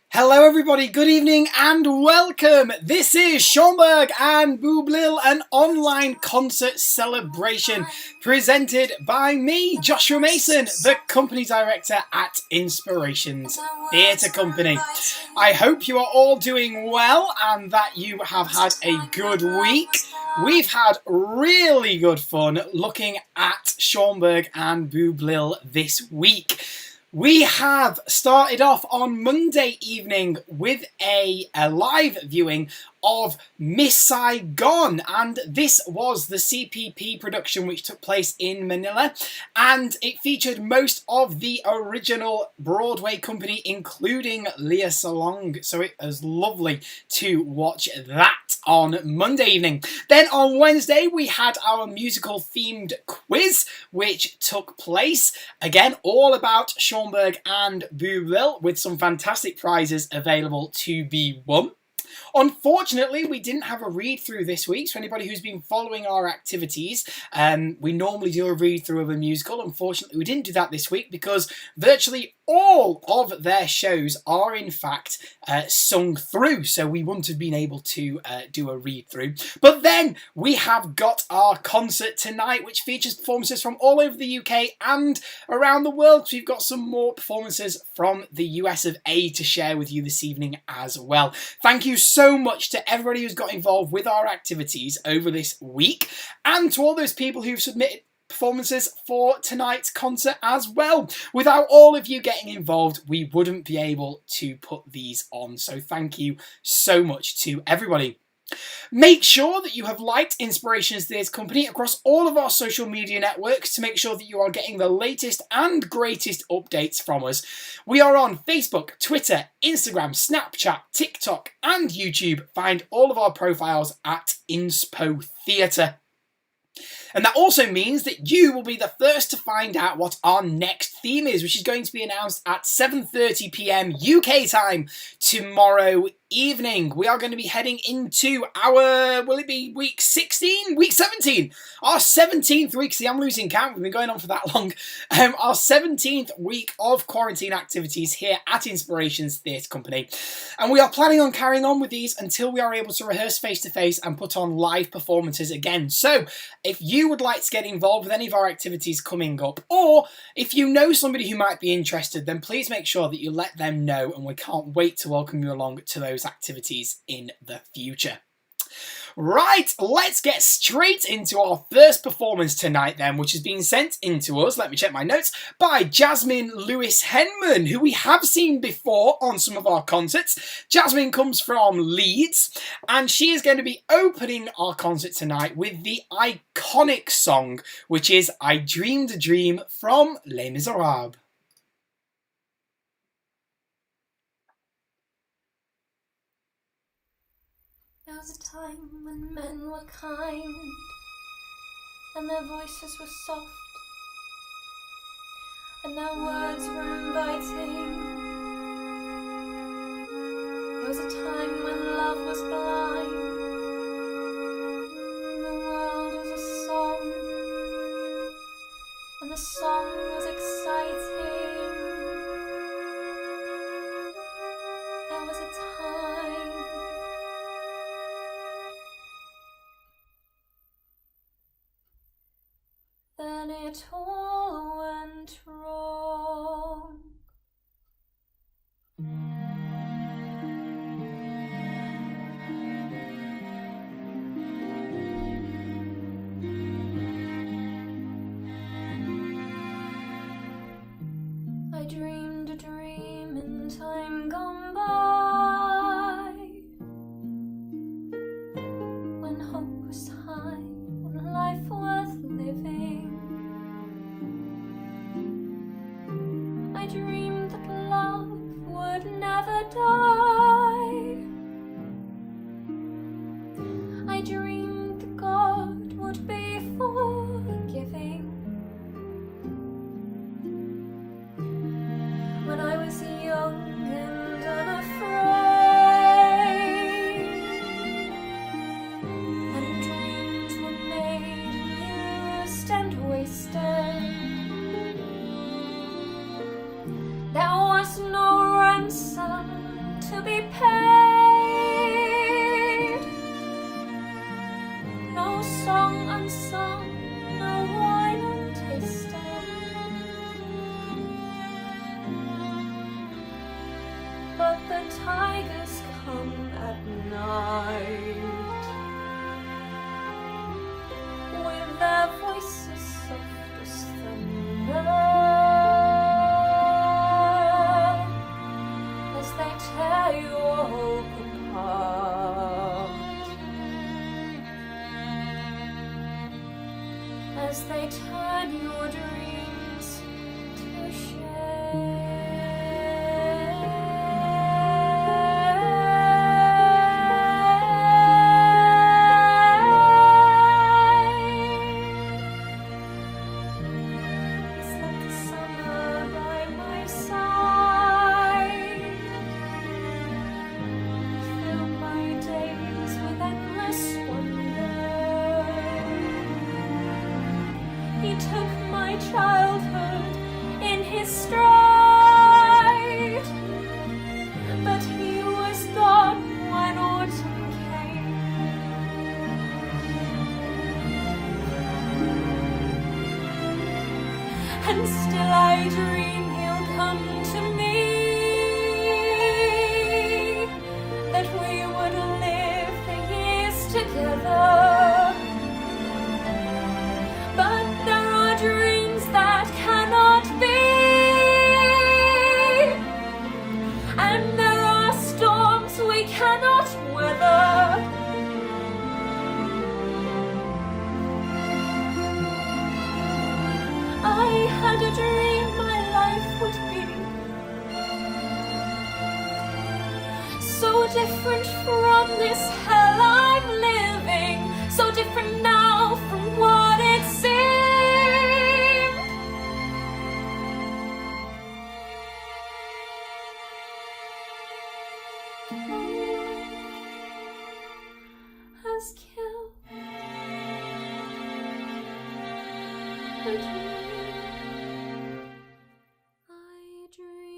Hello everybody, good evening and welcome. This is Schönberg and Boublil, an online concert celebration presented by me, Joshua Mason, the company director at Inspirations Theatre Company. I hope you are all doing well and that you have had a good week. We've had really good fun looking at Schönberg and Boublil this week. We have started off on Monday evening with a live viewing of Miss Saigon, and this was the CPP production which took place in Manila, and it featured most of the original Broadway company, including Lea Salong, so it was lovely to watch that on Monday evening. Then on Wednesday we had our musical themed quiz which took place, again all about Schönberg and Boublil, with some fantastic prizes available to be won. Unfortunately, we didn't have a read-through this week, so anybody who's been following our activities, we normally do a read-through of a musical. Unfortunately, we didn't do that this week because virtually all of their shows are in fact sung through, so we wouldn't have been able to do a read-through. But then we have got our concert tonight, which features performances from all over the UK and around the world. So we've got some more performances from the US of A to share with you this evening as well. Thank you so much to everybody who's got involved with our activities over this week, and to all those people who've submitted performances for tonight's concert as well. Without all of you getting involved, we wouldn't be able to put these on, so thank you so much to everybody. Make sure that you have liked Inspirations Theatre Company across all of our social media networks to make sure that you are getting the latest and greatest updates from us. We are on Facebook, Twitter, Instagram, Snapchat, TikTok and YouTube. Find all of our profiles at Inspo Theatre. And that also means that you will be the first to find out what our next theme is, which is going to be announced at 7:30 p.m. UK time tomorrow evening. We are going to be heading into our, will it be week 16? Week 17. Our 17th week. See, I'm losing count. We've been going on for that long. Our 17th week of quarantine activities here at Inspirations Theatre Company. And we are planning on carrying on with these until we are able to rehearse face-to-face and put on live performances again. So if you would like to get involved with any of our activities coming up, or if you know somebody who might be interested, then please make sure that you let them know, and we can't wait to welcome you along to those activities in the future. Right, let's get straight into our first performance tonight then, which has been sent in to us, let me check my notes, by Jasmine Lewis Henman, who we have seen before on some of our concerts. Jasmine comes from Leeds, and she is going to be opening our concert tonight with the iconic song, which is I Dreamed a Dream from Les Miserables. There was a time when men were kind and their voices were soft and their words were inviting. There was a time when love was blind, the world was a song and the song was exciting. There was a time. Then it all went wrong. I dreamed a dream in time gone by, when hope was high and life worth living. I dreamed that love would never die. I dreamed that God would be forgiving. When I was young and unafraid, and dreams were made, used and wasted. There was no ransom to be paid. No song unsung, no wine untasted. But the tigers come at night with their voices soft as thunder, as they tear your hope apart, as they turn your dreams to shame. Childhood in his stride, but he was gone when autumn came. And still I dream he'll come to me, that we would live the years together. But there are dreams that cannot be, and there are storms we cannot weather. I had a dream my life would be so different from this hell I'm living, so different now from what it seemed. Has killed the dream I dream.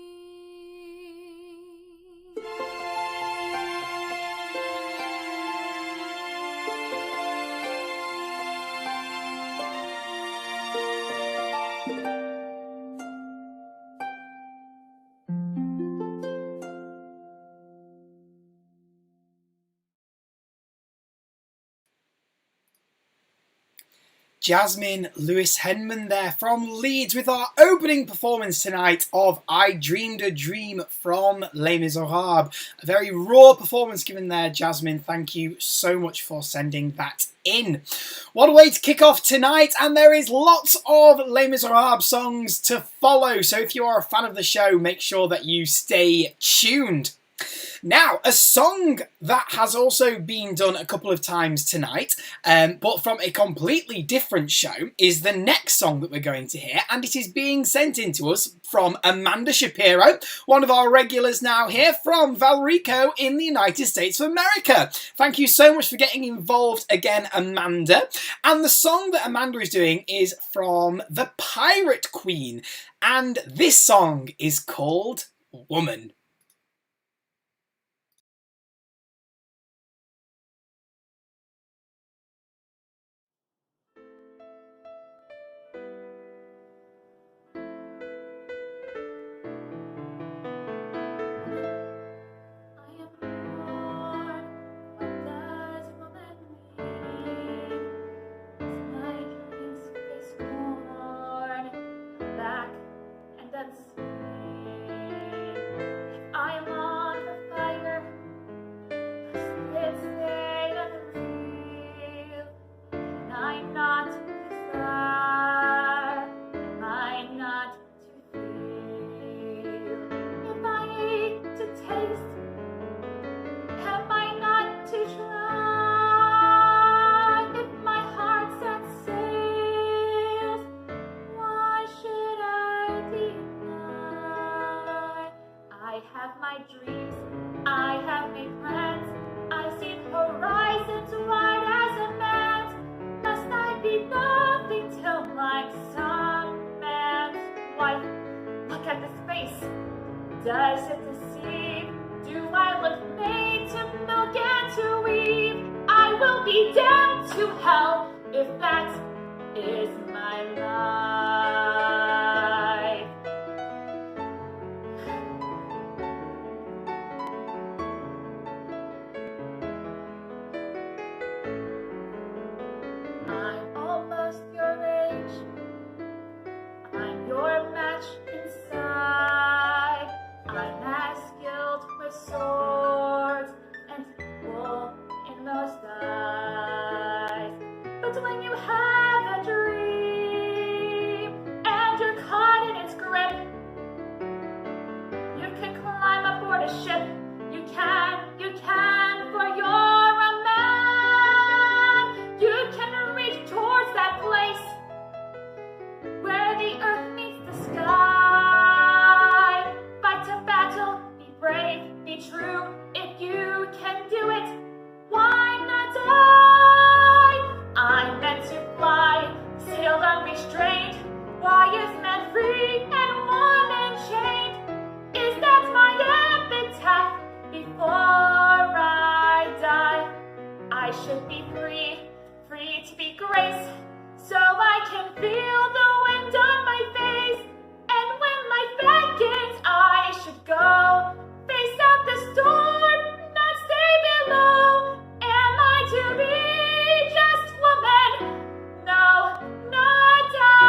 Jasmine Lewis Henman there from Leeds with our opening performance tonight of I Dreamed a Dream from Les Miserables. A very raw performance given there, Jasmine. Thank you so much for sending that in. What a way to kick off tonight, and there is lots of Les Miserables songs to follow, so if you are a fan of the show, make sure that you stay tuned. Now, a song that has also been done a couple of times tonight, but from a completely different show, is the next song that we're going to hear, and it is being sent in to us from Amanda Shapiro, one of our regulars now here from Valrico in the United States of America. Thank you so much for getting involved again, Amanda. And the song that Amanda is doing is from The Pirate Queen, and this song is called Woman. Does it deceive? Do I of made to milk and to weave. I will be damned to hell if that is my life. I'm almost your age. I'm your match inside. I'm as skilled with swords and wool in most eyes. But when you have a dream and you're caught in its grip, you can climb aboard a ship. You can, for you're a man. You can reach towards that place where the earth meets the sky. Fight a battle, be brave, be true. If you can do it, why not die? I'm meant to fly, sailed unrestrained. Why is man free and woman chained? Is that my epitaph before I die? I should be free, free to be grace, so I can feel the wind on my face. And when life beckons, I should go, face out the storm, not stay below. Am I to be just woman? No, not die.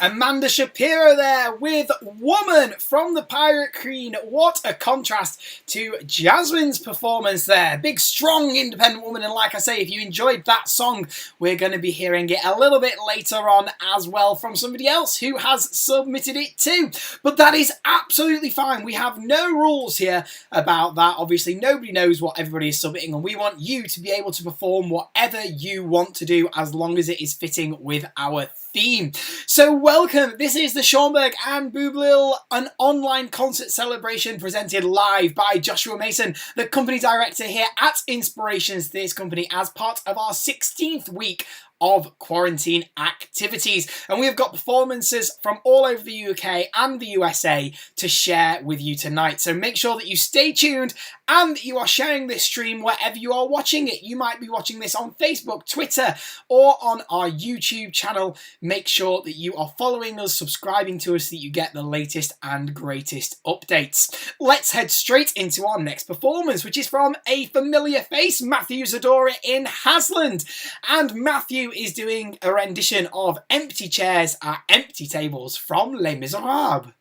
Amanda Shapiro there with Woman from the Pirate Queen. What a contrast to Jasmine's performance there. Big, strong, independent woman. And like I say, if you enjoyed that song, we're going to be hearing it a little bit later on as well from somebody else who has submitted it too. But that is absolutely fine. We have no rules here about that. Obviously, nobody knows what everybody is submitting, and we want you to be able to perform whatever you want to do as long as it is fitting with our theme. So welcome, this is the Schönberg and Boublil, an online concert celebration presented live by Joshua Mason, the company director here at Inspirations Theatre Company, as part of our 16th week of quarantine activities. And we have got performances from all over the UK and the USA to share with you tonight. So make sure that you stay tuned and that you are sharing this stream wherever you are watching it. You might be watching this on Facebook, Twitter, or on our YouTube channel. Make sure that you are following us, subscribing to us, so that you get the latest and greatest updates. Let's head straight into our next performance, which is from a familiar face, Matthew Zadora in Hasland. And Matthew is doing a rendition of Empty Chairs at Empty Tables from Les Miserables.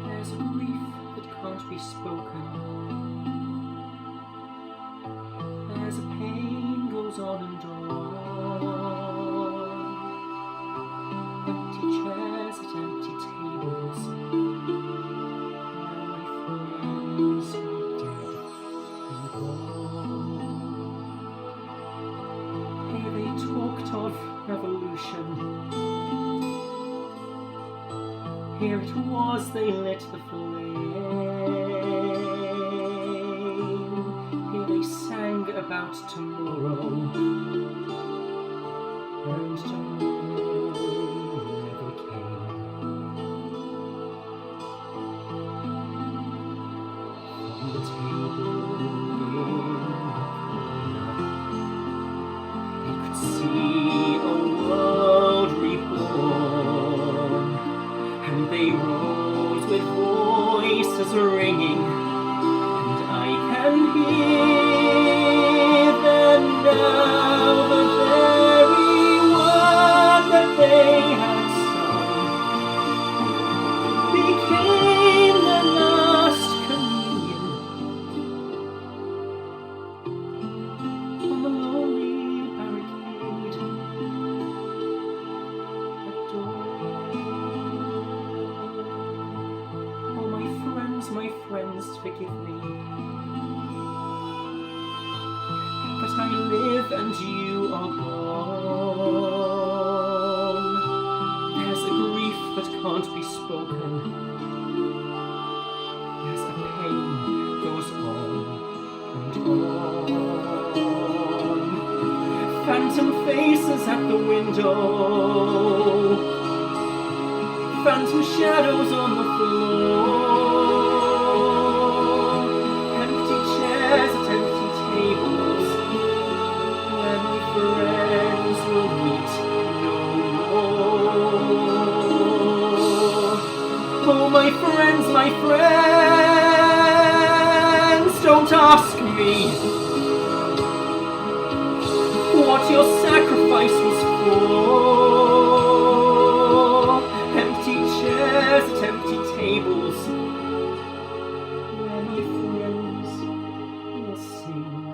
There's a grief that can't be spoken. There's a pain goes on and on. Empty chairs at empty tables. Now my friends are dead and gone. Here they talked of revolution. Here it was they lit the flame. Here they sang about tomorrow. And tomorrow never came. From the table in the corner, you could see a world reborn. And they rose with voices ringing, and I can hear them now, the very word that they had sung became the last communion on the lonely barricade at dawn. My friends, forgive me, but I live life and you are gone. There's a grief that can't be spoken. There's a pain goes on and on. Phantom faces at the window. Phantom shadows on the floor. Empty chairs at empty tables, where my friends will meet no more. Oh, my friends, don't ask me what your sacrifice was for. Empty chairs at empty tables, where my friends will sing no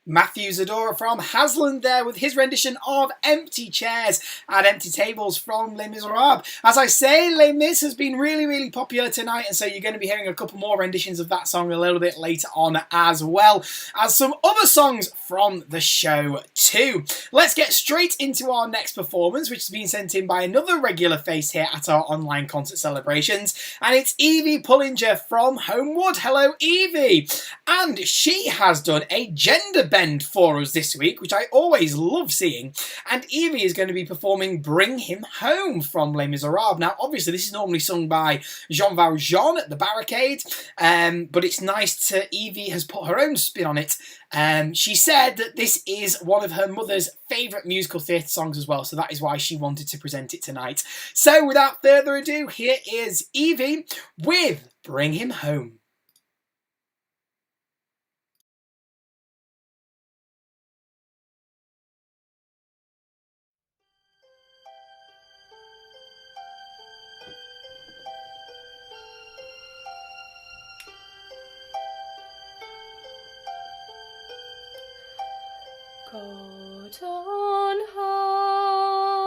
Matthew Zadora from Hasland there with his rendition of Empty Chairs and Empty Tables from Les Miserables. As I say, Les Mis has been really, really popular tonight, and so you're going to be hearing a couple more renditions of that song a little bit later on, as well as some other songs from the show too. Let's get straight into our next performance, which has been sent in by another regular face here at our online concert celebrations, and it's Evie Pullinger from Homewood. Hello, Evie! And she has done a gender bend for us this week, which I always love seeing, and Evie is going to be performing Bring Him Home from Les Miserables. Now, obviously, this is normally sung by Jean Valjean at the Barricade, but it's nice to, Evie has put her own spin on it. She said that this is one of her mother's favourite musical theatre songs as well, so that is why she wanted to present it tonight. So, without further ado, here is Evie with Bring Him Home. God on high,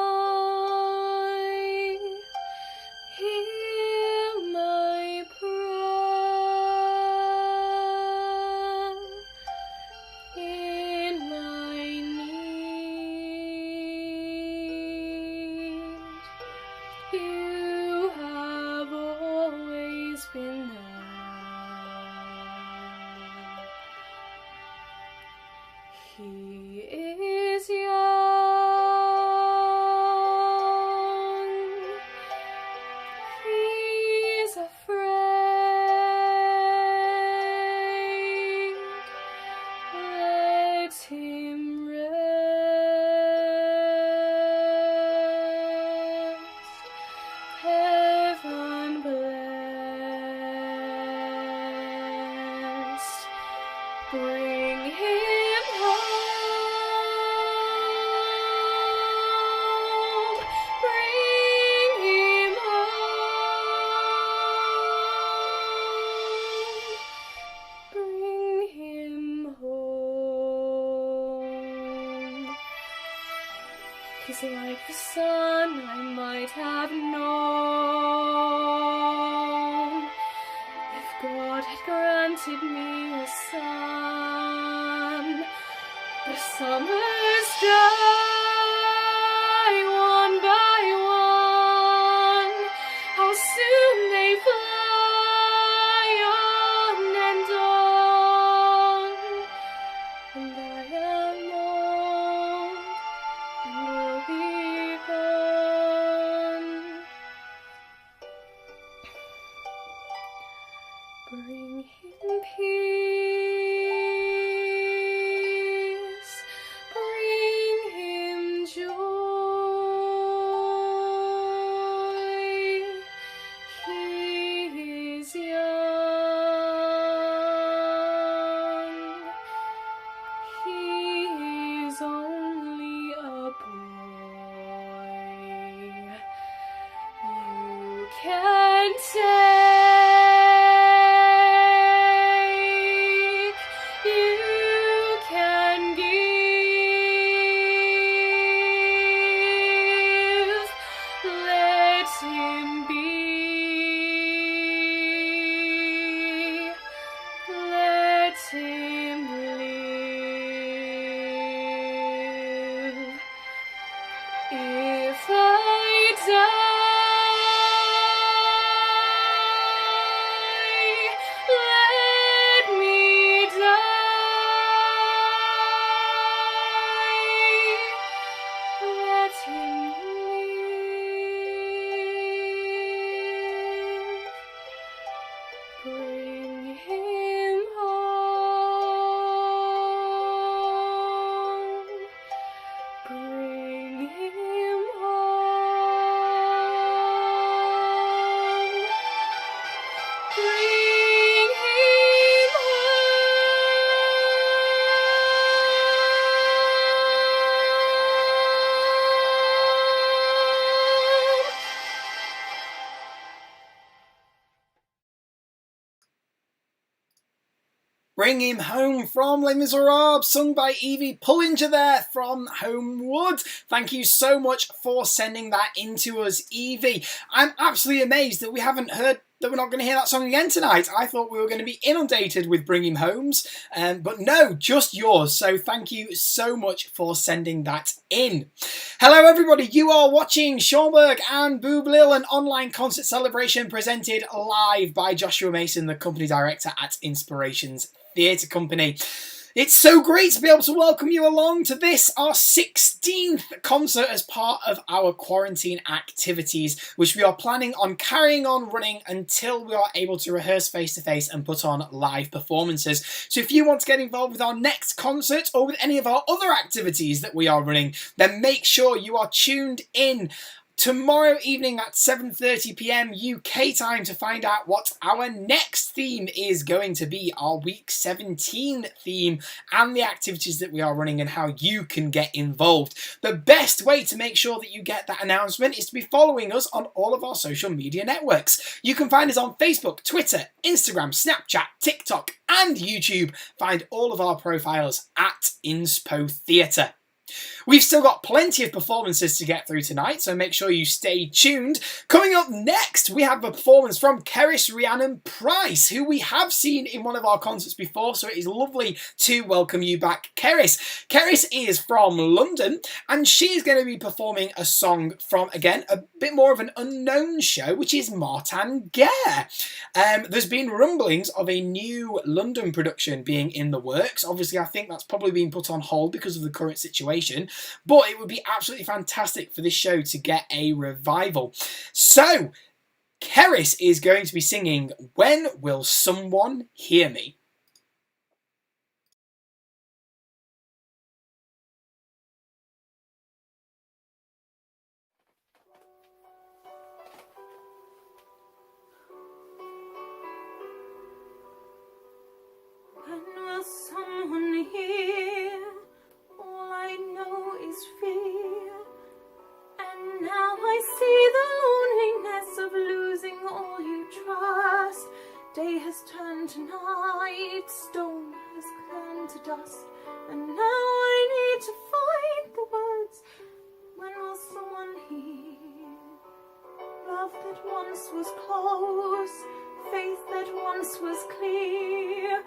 hear my prayer in my need. You have always been there. He is young, he's afraid, let him rest, heaven blessed, bring him home. He's like the sun I might have known if God had granted me a son. The summers die one by one, how soon they fly on and on, and I am old and will be gone. Bring him peace, bring take, you can give. Let him be. Let him live. If I die, let me die. Let him live. Bring him home. Bring him home. Bring him home. Bring Him Home from Les Miserables, sung by Evie Pullinger there from Homewood. Thank you so much for sending that in to us, Evie. I'm absolutely amazed that we haven't heard that we're not going to hear that song again tonight. I thought we were going to be inundated with Bring Him Homes, but no, just yours. So thank you so much for sending that in. Hello everybody, you are watching Schönberg and Boublil, an online concert celebration presented live by Joshua Mason, the company director at Inspirations Theatre Company. It's so great to be able to welcome you along to this, our 16th concert as part of our quarantine activities, which we are planning on carrying on running until we are able to rehearse face-to-face and put on live performances. So if you want to get involved with our next concert or with any of our other activities that we are running, then make sure you are tuned in tomorrow evening at 7:30 p.m. UK time to find out what our next theme is going to be, our week 17 theme, and the activities that we are running and how you can get involved. The best way to make sure that you get that announcement is to be following us on all of our social media networks. You can find us on Facebook, Twitter, Instagram, Snapchat, TikTok, and YouTube. Find all of our profiles at Inspo Theatre. We've still got plenty of performances to get through tonight, so make sure you stay tuned. Coming up next, we have a performance from Keris Rhiannon Price, who we have seen in one of our concerts before, so it is lovely to welcome you back, Keris. Keris is from London, and she is going to be performing a song from, again, a bit more of an unknown show, which is Martin Guerre. There's been rumblings of a new London production being in the works. Obviously, I think that's probably been put on hold because of the current situation. But it would be absolutely fantastic for this show to get a revival. So, Keris is going to be singing When Will Someone Hear Me? When will someone hear? All I know is fear. And now I see the loneliness of losing all you trust. Day has turned to night, stone has turned to dust, and now I need to find the words. When will someone hear? Love that once was close, faith that once was clear.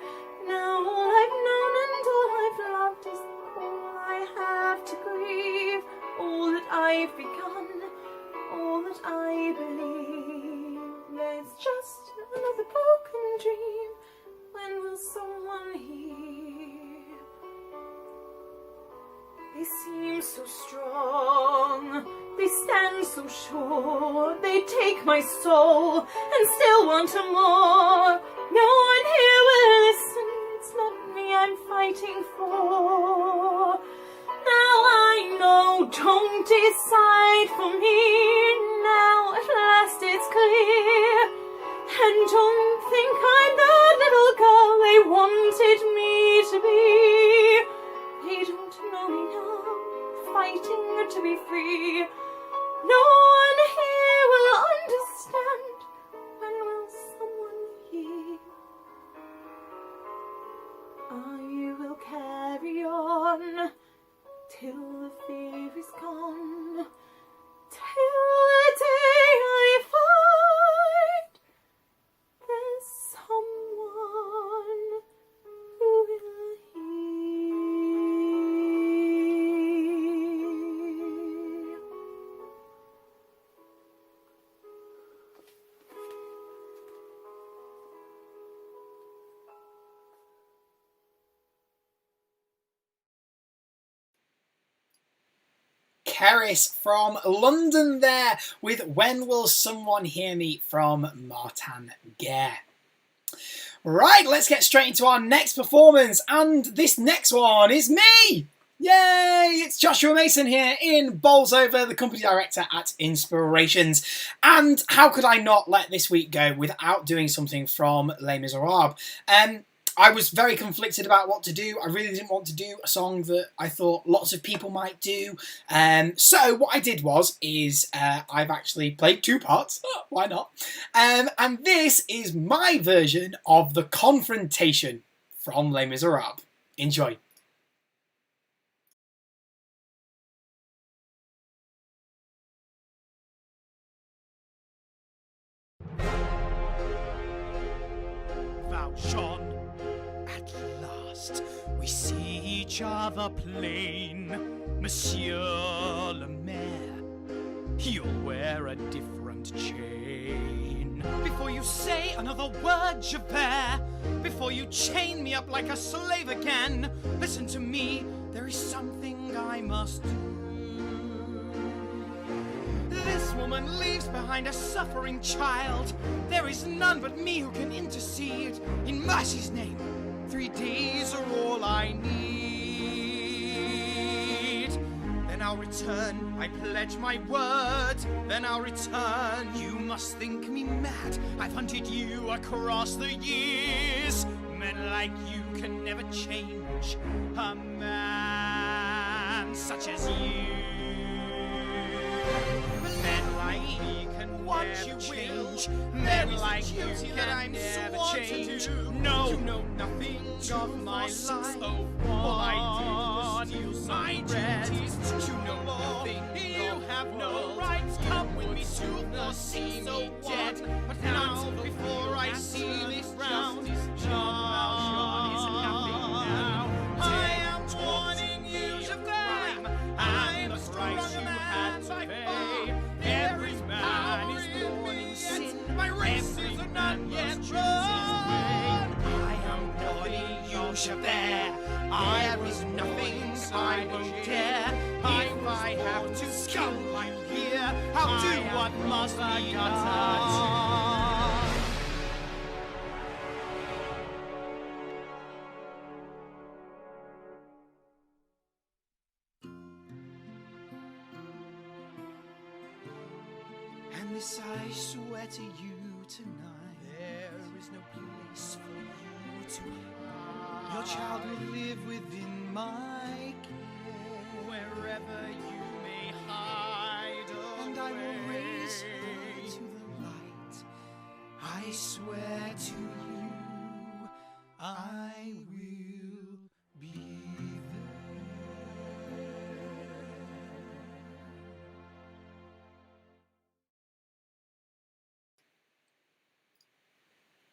Now all I've known and all I've loved is all I have to grieve. All that I've begun, all that I believe. There's just another broken dream. When will someone hear? They seem so strong, they stand so sure. They take my soul and still want more. No one here will listen, it's not me I'm fighting for. Now I know, don't decide for me. Now at last it's clear. And don't think I'm the little girl they wanted me to be. They don't know me now, fighting to be free. No one here will understand. When Keris from London there with When Will Someone Hear Me from Martin Guerre. Right, let's get straight into our next performance, and this next one is me! Yay! It's Joshua Mason here in Bolsover, the company director at Inspirations. And how could I not let this week go without doing something from Les Miserables? I was very conflicted about what to do. I really didn't want to do a song that I thought lots of people might do. So what I did is I've actually played two parts. Oh, why not? And this is my version of The Confrontation from Les Miserables. Enjoy. Valjean, at last we see each other plain. Monsieur le Maire, you'll wear a different chain. Before you say another word, Javert, before you chain me up like a slave again, listen to me, there is something I must do. This woman leaves behind a suffering child. There is none but me who can intercede. In mercy's name, 3 days are all I need. Then I'll return, I pledge my word. Then I'll return. You must think me mad. I've hunted you across the years. Men like you can never change a man such as you. Men like me can never change. Men like you can never change. No, you know nothing of my life. All I did was steal my duties. You know nothing. You have no rights. Come with me to the sea, so dead. But now, before I see this round, Jean is nothing now. I am warning you, Javert. I'm a price you had to pay. Every man is born in sin. My race is not yet run. I am warning you, Javert. There is nothing I won't dare. If I have to kill you here, I'll do what must be done. And this I swear to you tonight, there is no place for you to hide. Your child will live within my care, wherever you may hide away. And I will raise her to the light. I swear to you, I will be there.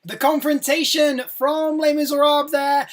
The Confrontation from Les Miserables there.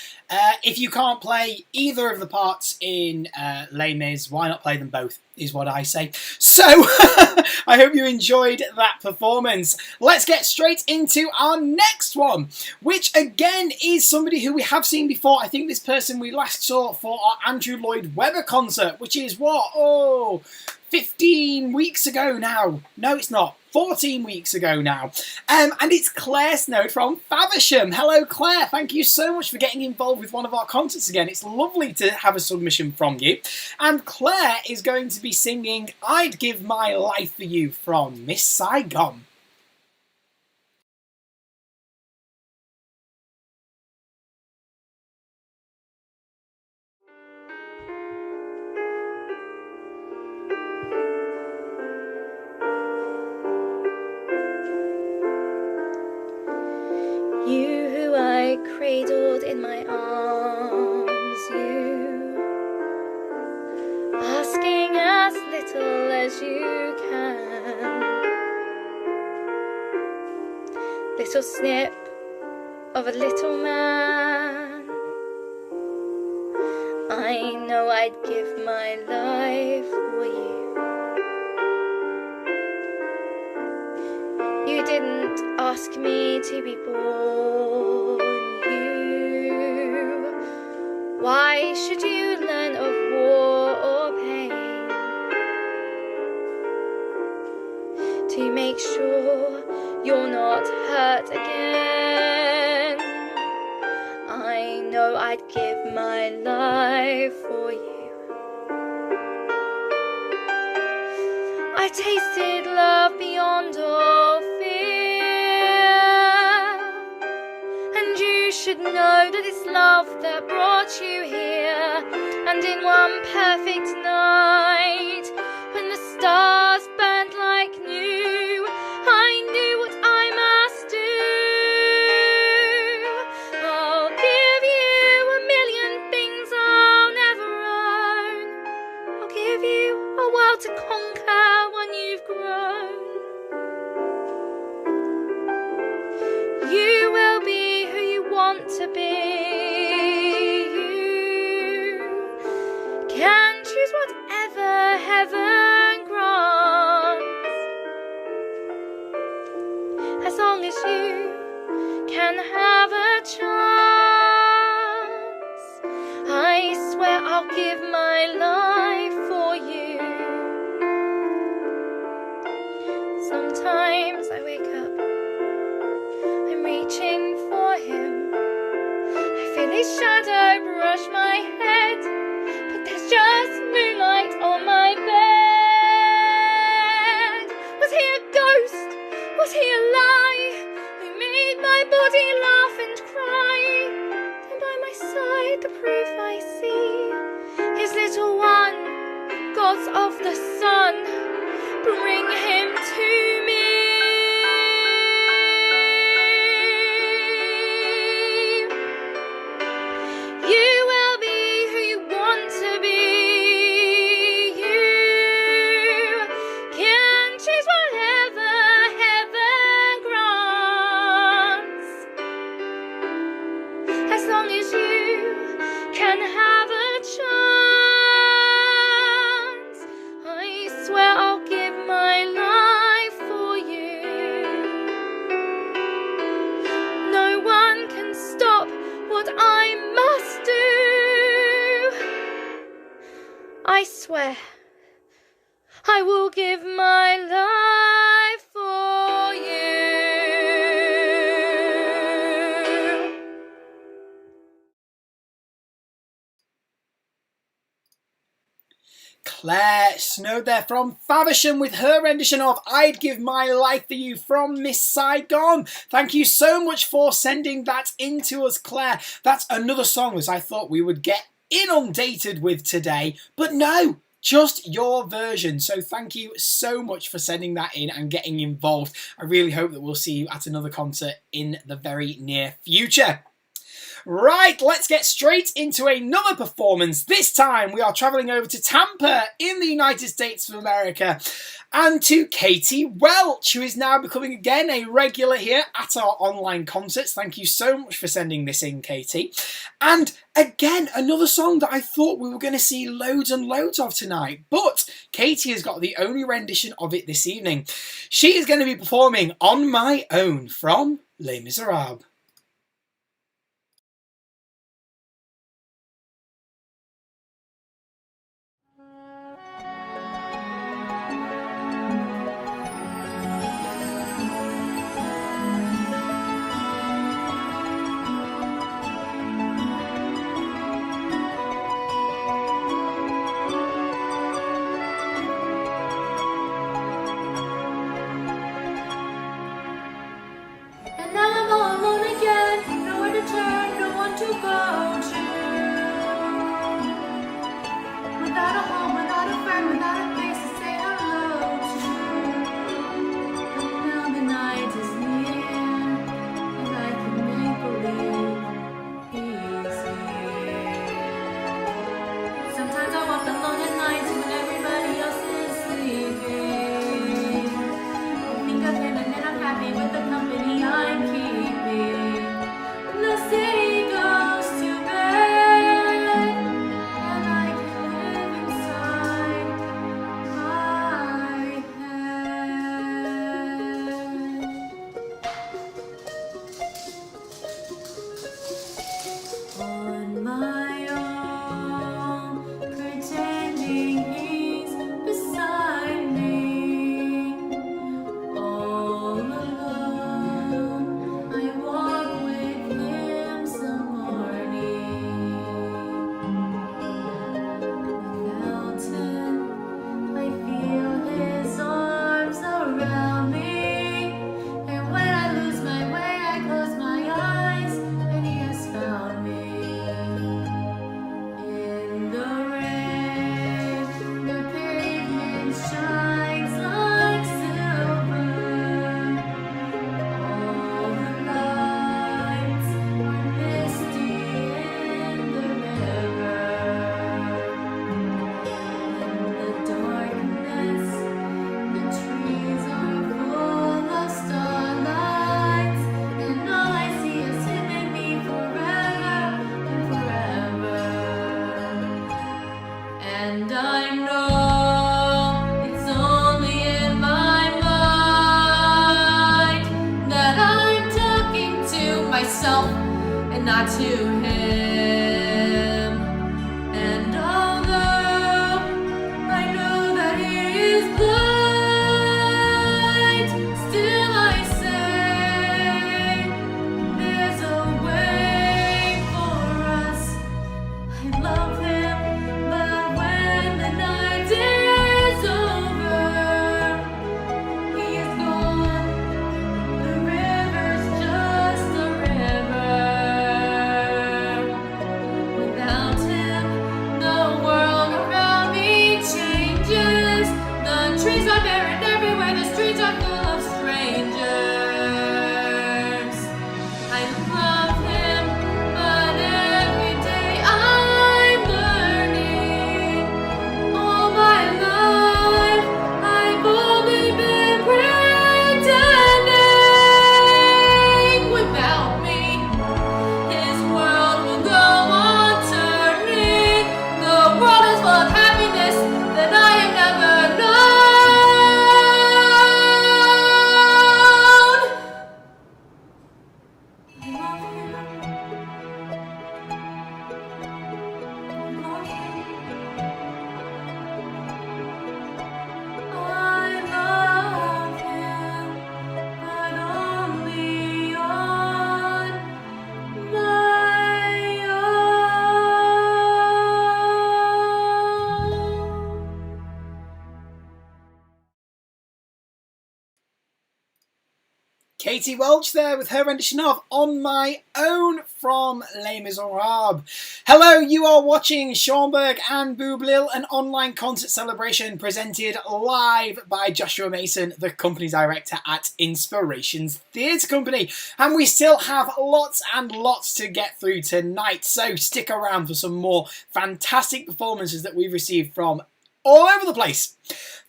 If you can't play either of the parts in Les Mis, why not play them both, is what I say. So, I hope you enjoyed that performance. Let's get straight into our next one, which again is somebody who we have seen before. I think this person we last saw for our Andrew Lloyd Webber concert, which is what? Oh, 15 weeks ago now. No, it's not. 14 weeks ago now. And it's Claire Snow from Faversham. Hello, Claire. Thank you so much for getting involved with one of our concerts again. It's lovely to have a submission from you. And Claire is going to be singing I'd Give My Life For You from Miss Saigon. You who I cradled in my arms, you asking as little as you can. Little snip of a little man. I know I'd give my life for you. You didn't ask me to be born, you. Why should you learn of war or pain? to make sure you're not hurt again. I know I'd give my life for you. I tasted love beyond all fear, and you should know that it's love that brought you here. And in one perfect night, when the stars burned like new, I knew what I must do. I'll give you a million things I'll never own. I'll give you a world to conquer when you've grown. You will be who you want to be. You can choose whatever heaven grants, as long as you can have a chance. I swear I'll give my life for you. Sometimes I wake up, I'm reaching for him. I feel his shadow brush my head, but there's just moonlight on my bed. Was he a ghost? Was he a lie? Who made my body laugh and cry? And by my side the proof I see, his little one, gods of the sun, bring him to me. You will be who you want to be. You can choose whatever heaven grants, as long as you can have a chance. I swear I'll give my life for you. No one can stop what I must do. I swear I will give my life for you. Claire Snow there from Faversham with her rendition of I'd Give My Life For You from Miss Saigon. Thank you so much for sending that in to us, Claire. That's another song as I thought we would get inundated with today, but no, just your version. So thank you so much for sending that in and getting involved. I really hope that we'll see you at another concert in the very near future. Right, let's get straight into another performance. This time we are travelling over to Tampa in the United States of America and to Katie Welch, who is now becoming again a regular here at our online concerts. Thank you so much for sending this in, Katie. And again, another song that I thought we were going to see loads and loads of tonight, but Katie has got the only rendition of it this evening. She is going to be performing On My Own from Les Miserables. And I'm all alone to him. And although I know that he is blind, still I say there's a way for us. I love him, but when the night is over, he is gone. The river's just a river. Without him, the world around me changes. The trees are barren everywhere, the streets are full of strangers. I love him, but every day I'm learning. All my life I've only been pretending. Without me, his world will go on turning. The world is full of happiness that I have never known. I love him. I love him, but only on my own. Katie Welch there with her rendition of On My Own from Les Miserables. Hello, you are watching Schönberg and Boublil, an online concert celebration presented live by Joshua Mason, the company director at Inspirations Theatre Company. And we still have lots and lots to get through tonight, so stick around for some more fantastic performances that we've received from all over the place.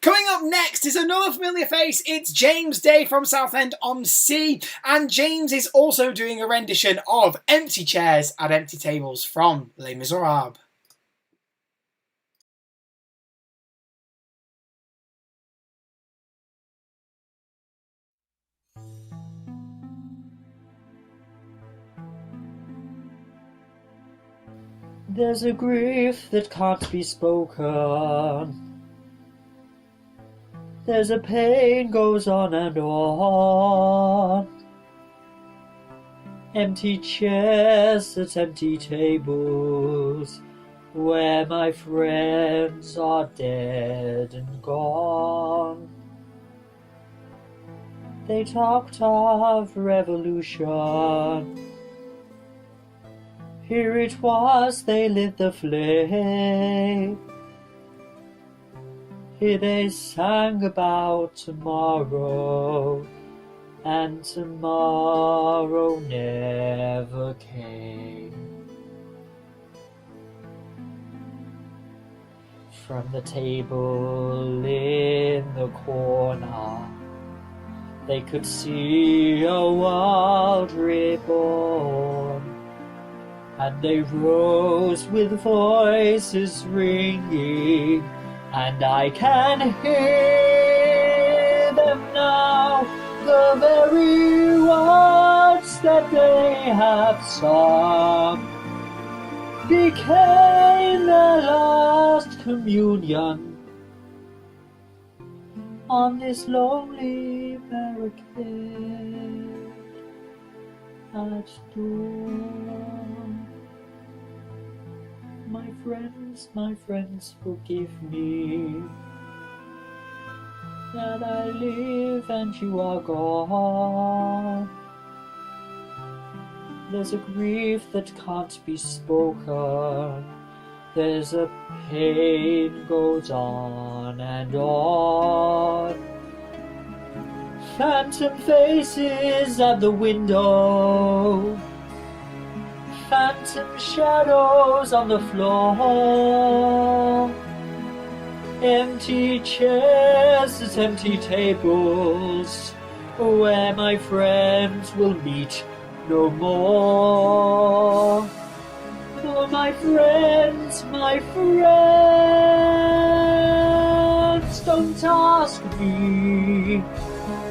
Coming up next is another familiar face. It's James Day from Southend-on-Sea, and James is also doing a rendition of Empty Chairs at Empty Tables from Les Miserables. There's a grief that can't be spoken. There's a pain goes on and on. Empty chairs at empty tables, where my friends are dead and gone. They talked of revolution. Here it was, they lit the flame. Here they sang about tomorrow, and tomorrow never came. From the table in the corner, they could see a world reborn, and they rose with voices ringing, and I can hear them now, the very words that they have sung became their last communion on this lonely barricade at dawn. My friends, forgive me that I live and you are gone. There's a grief that can't be spoken. There's a pain goes on and on. Phantom faces at the window, phantom shadows on the floor, empty chairs at empty tables, where my friends will meet no more. For my friends, don't ask me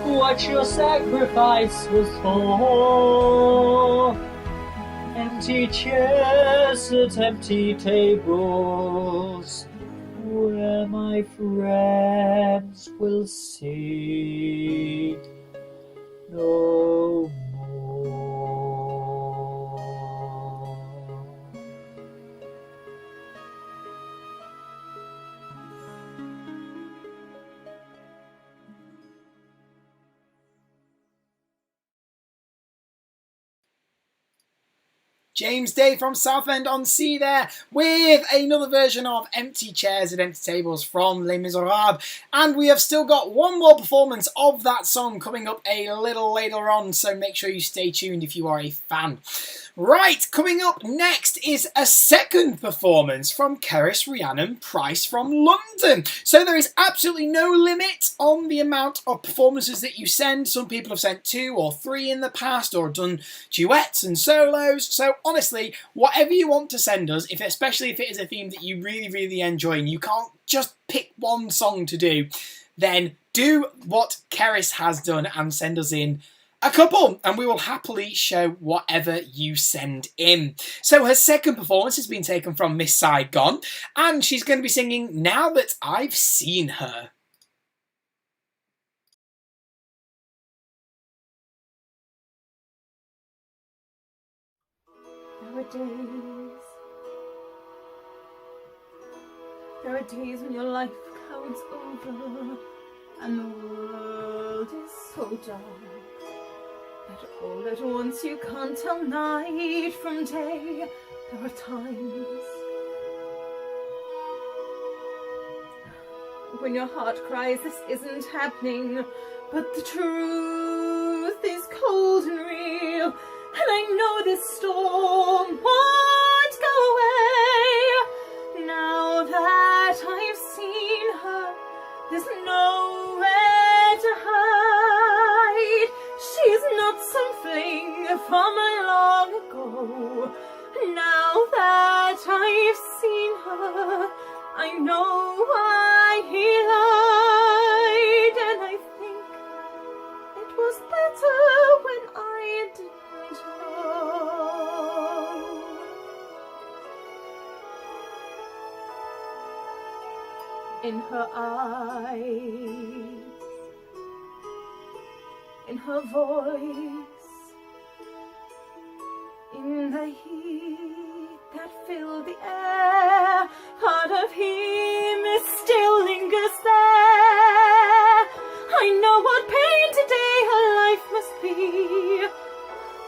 what your sacrifice was for. Empty chairs at empty tables, where my friends will sit no more. James Day from Southend-on-Sea there with another version of Empty Chairs at Empty Tables from Les Miserables. And we have still got one more performance of that song coming up a little later on, so make sure you stay tuned if you are a fan. Right, coming up next is a second performance from Cerys Rhiannon Price from London. So there is absolutely no limit on the amount of performances that you send. Some people have sent 2 or 3 in the past or done duets and solos. So honestly, whatever you want to send us, especially if it is a theme that you really, really enjoy and you can't just pick one song to do, then do what Cerys has done and send us in a couple, and we will happily show whatever you send in. So her second performance has been taken from Miss Saigon, and she's going to be singing Now That I've Seen Her. There are days when your life clouds over and the world is so dark that all at once you can't tell night from day. There are times when your heart cries, this isn't happening, but the truth is cold and real, and I know this storm won't go away. Now that I've seen her, there's nowhere to hide. She's not something from long ago. Now that I've seen her, I know why he lied, and I think it was better when I didn't know. In her eyes, in her voice, in the heat that filled the air, part of him is still lingers there. I know what pain today her life must be,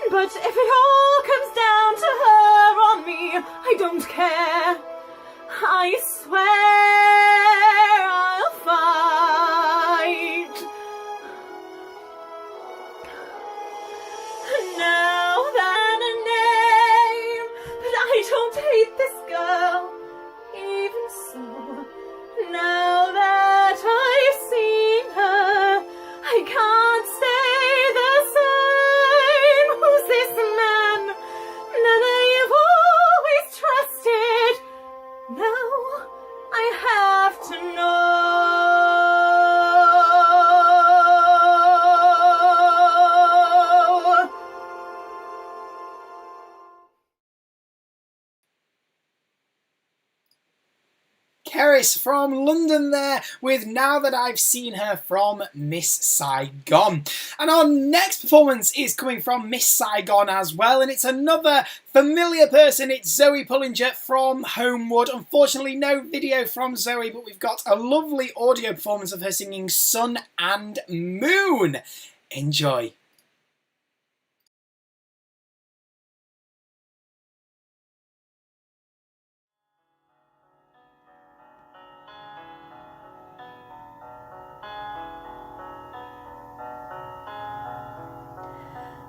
but if it all comes down to her or me, I don't care. I swear I'll fight. Now than a name, but I don't hate this girl, even so. Now that I've seen her, I can't say the same. Who's this man that I've always trusted? Now I have to know. Cerys from London there with Now That I've Seen Her from Miss Saigon. And our next performance is coming from Miss Saigon as well, and it's another familiar person. It's Zoe Pullinger from Homewood. Unfortunately, no video from Zoe, but we've got a lovely audio performance of her singing Sun and Moon. Enjoy.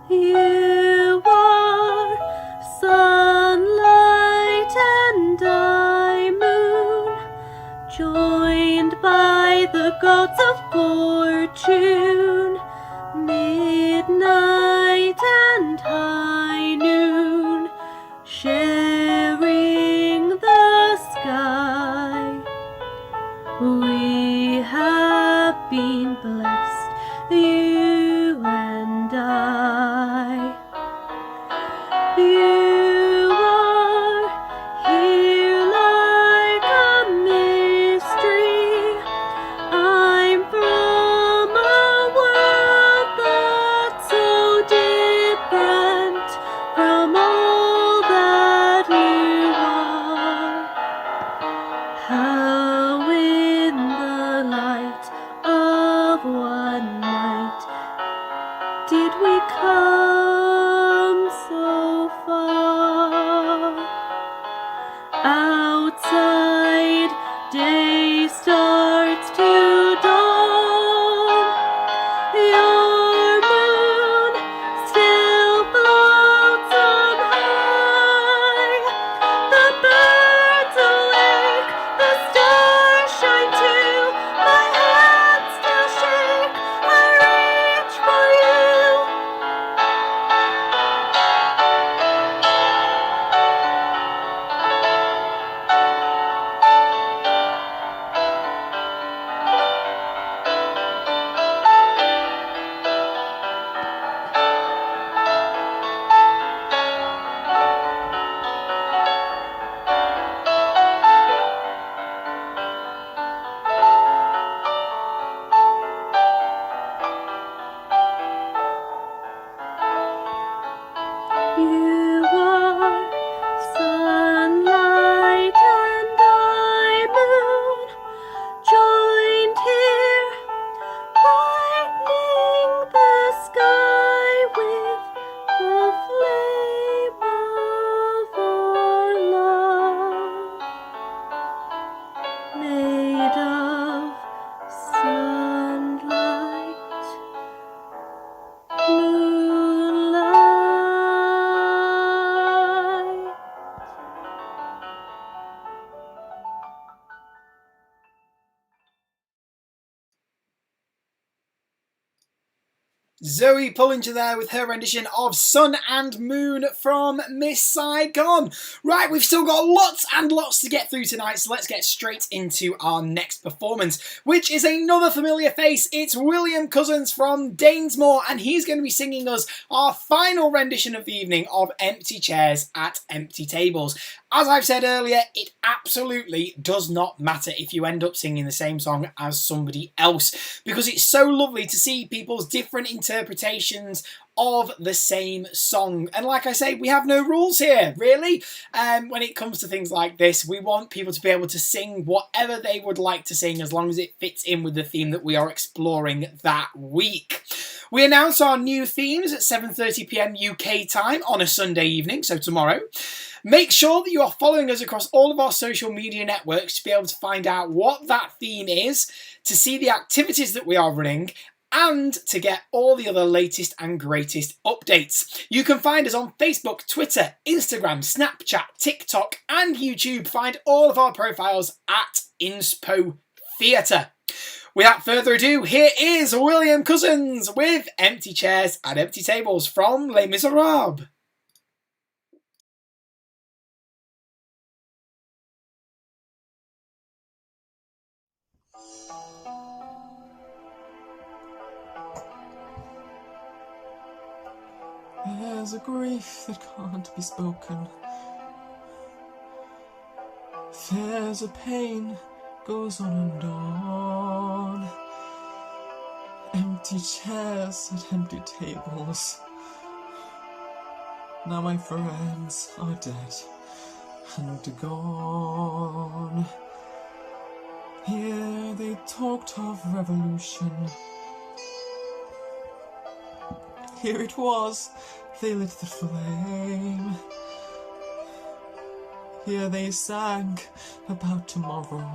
You are sunlight and I moon, joined by the gods of fortune, midnight and high noon, sharing the sky. We have been blessed, you and I. You Zoe Pullinger there with her rendition of Sun and Moon from Miss Saigon. Right, we've still got lots and lots to get through tonight, so let's get straight into our next performance, which is another familiar face. It's William Cousins from Dainsmore, and he's going to be singing us our final rendition of the evening of Empty Chairs at Empty Tables. As I've said earlier, it absolutely does not matter if you end up singing the same song as somebody else, because it's so lovely to see people's different interpretations of the same song. And like I say, we have no rules here, really. When it comes to things like this, we want people to be able to sing whatever they would like to sing, as long as it fits in with the theme that we are exploring that week. We announce our new themes at 7:30 p.m. UK time on a Sunday evening, so tomorrow. Make sure that you are following us across all of our social media networks to be able to find out what that theme is, to see the activities that we are running, and to get all the other latest and greatest updates. You can find us on Facebook, Twitter, Instagram, Snapchat, TikTok, and YouTube. Find all of our profiles at Inspo Theatre. Without further ado, here is William Cousins with Empty Chairs at Empty Tables from Les Miserables. There's a grief that can't be spoken. There's a pain goes on and on. Empty chairs at empty tables. Now my friends are dead and gone. Here they talked of revolution. Here it was, they lit the flame. Here they sang about tomorrow,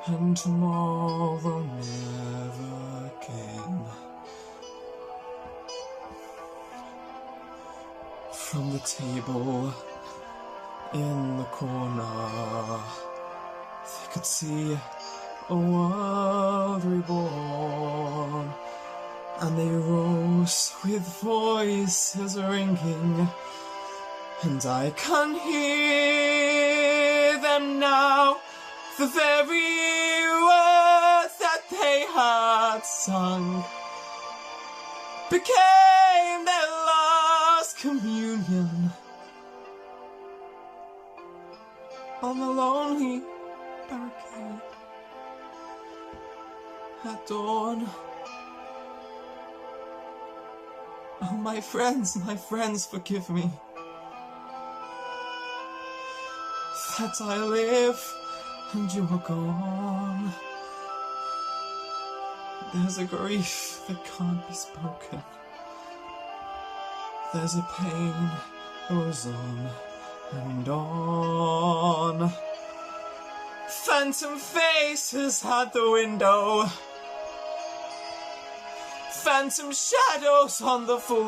and tomorrow never came. From the table in the corner, they could see a world reborn. And they rose with voices ringing, and I can hear them now, the very words that they had sung became their last communion on the lonely barricade at dawn. Oh, my friends, forgive me that I live and you are gone. There's a grief that can't be spoken. There's a pain goes on and on. Phantom faces at the window. Phantom shadows on the floor.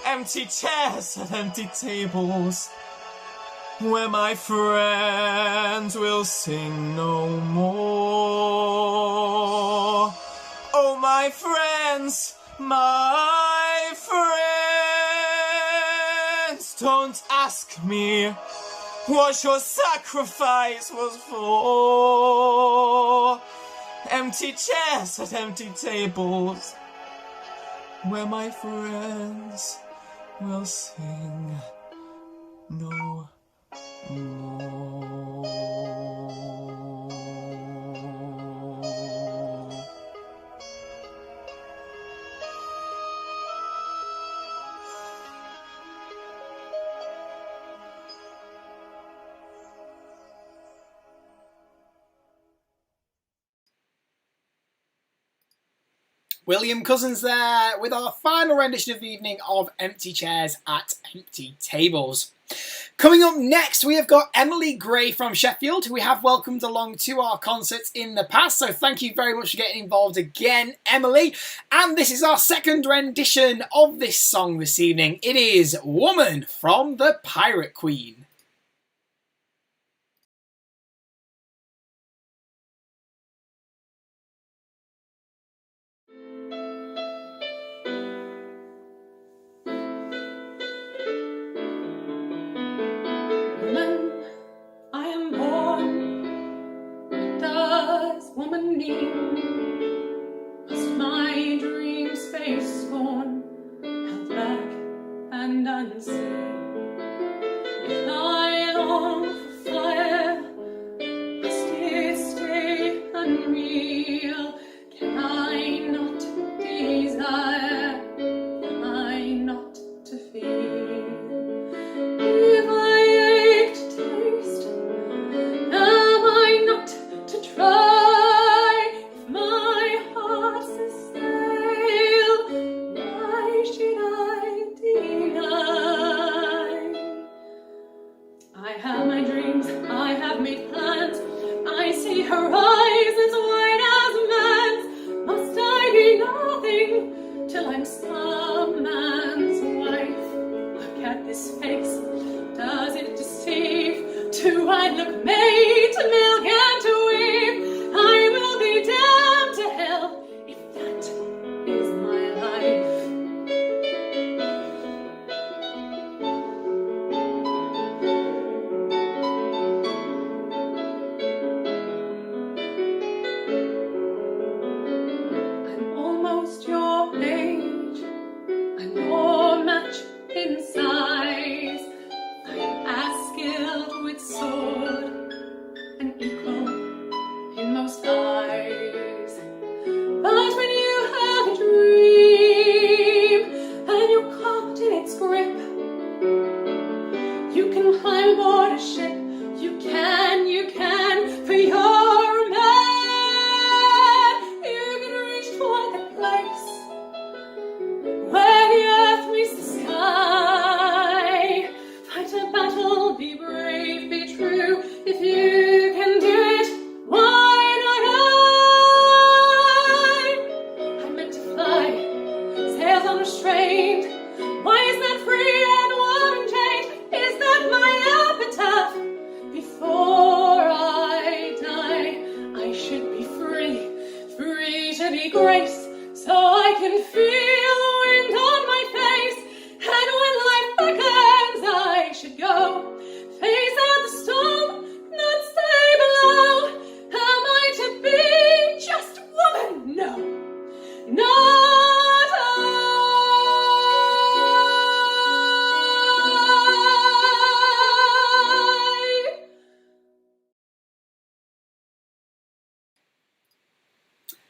Empty chairs at empty tables, where my friends will sing no more. Oh, my friends, don't ask me what your sacrifice was for. Empty chairs at empty tables, where my friends will sing no more. William Cousins there with our final rendition of the evening of Empty Chairs at Empty Tables. Coming up next, we have got Emily Gray from Sheffield, who we have welcomed along to our concerts in the past. So thank you very much for getting involved again, Emily. And this is our second rendition of this song this evening. It is Woman from the Pirate Queen. does woman need? Must my dreams face scorn, held back and unseen? If I long for fire, must it stay unreal? Can I not desire? Am I not to feel? If I ache to taste, am I not to try? If my heart's a sail, why should I deny? I have my dreams, I have made plans. I see horizons wide as man's. Must I be nothing till I'm some man's wife? Look at this face, does it deceive? Do I look made to milk and to weave? I will be damned to hell if that is my life. I'm almost your age, I'm your match in size. I'm as skilled with sword and equal in most eyes. But when you have a dream and you're caught in its grip, you can climb aboard a ship. You can, for you're a man. You can reach toward the place where the earth meets the sky. Fight a battle, be brave, be true. If you can do it, why not I? I'm meant to fly, sails unrestrained. Why is that free and unchained? Is that my epitaph? Before I die, I should be free, free to be graced, so I can feel the wind on my face. And when life beckons, I should go, face out the storm, not stay below. Am I to be just woman? No, not I.